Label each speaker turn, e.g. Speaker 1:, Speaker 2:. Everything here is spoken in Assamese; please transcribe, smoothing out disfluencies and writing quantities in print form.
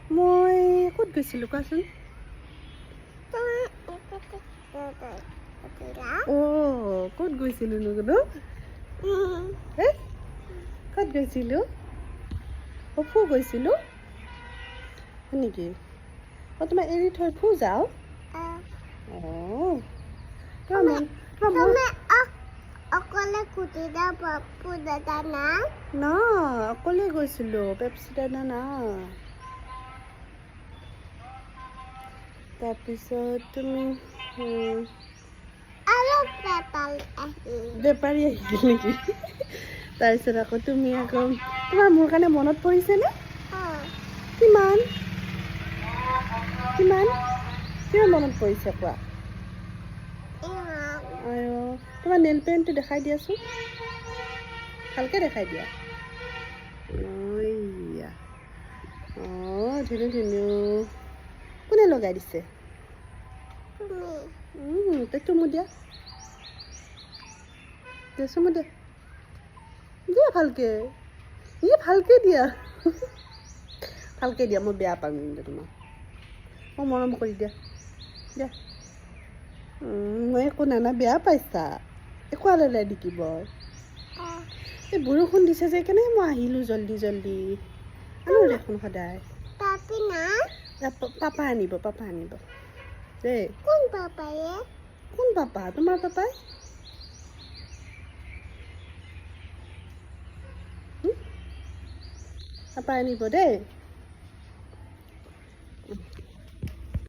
Speaker 1: মই ক'ত গৈছিলোঁ কোৱাচোন? অ' ক'ত গৈছিলোঁ নো? ক'ত গৈছিলোঁ? ফু গৈছিলোঁ হয় নেকি? অ' তোমাক এৰি থৈ ফু যাওঁ? অ'
Speaker 2: অকলে কুটিলা পাপু দাদা না
Speaker 1: না অকলে গৈছিলোঁ, পেপচি দাদা নাই। তাৰপিছত তুমি
Speaker 2: আৰু পেপাল আহিল
Speaker 1: বেপাৰী আহিল নেকি? তাৰপিছত আকৌ তুমি আকৌ তোমাৰ মোৰ কাৰণে মনত পৰিছেনে? কিমান কিমান কিমান মনত পৰিছে কোৱা? আৰু তোমাৰ নেইল পেইণ্টটো দেখাই দিয়াচোন, ভালকৈ দেখাই দিয়া। এয়া অঁ ধুনু ধুনু কোনে লগাই দিছে? তই চুমু দিয়া, চুমু দিয়া দিয়া ভালকৈ, ভালকৈ দিয়া ভালকৈ দিয়া, মই বেয়া পাওঁ কিন্তু তোমাক, মই মৰম কৰি দিয়া দিয়া। মই একো নানা বেয়া পাইছা, একো আলাই দেখিব। এই বৰষুণ দিছে যে কেনেকৈ মই আহিলোঁ জল্দি জল্দি, আনো দেখোন সদায়। পাপা আনিব দেই।
Speaker 2: কোন পাপায়ে?
Speaker 1: কোন পাপা? তোমাৰ পাপাই। পাপা আনিব দেই।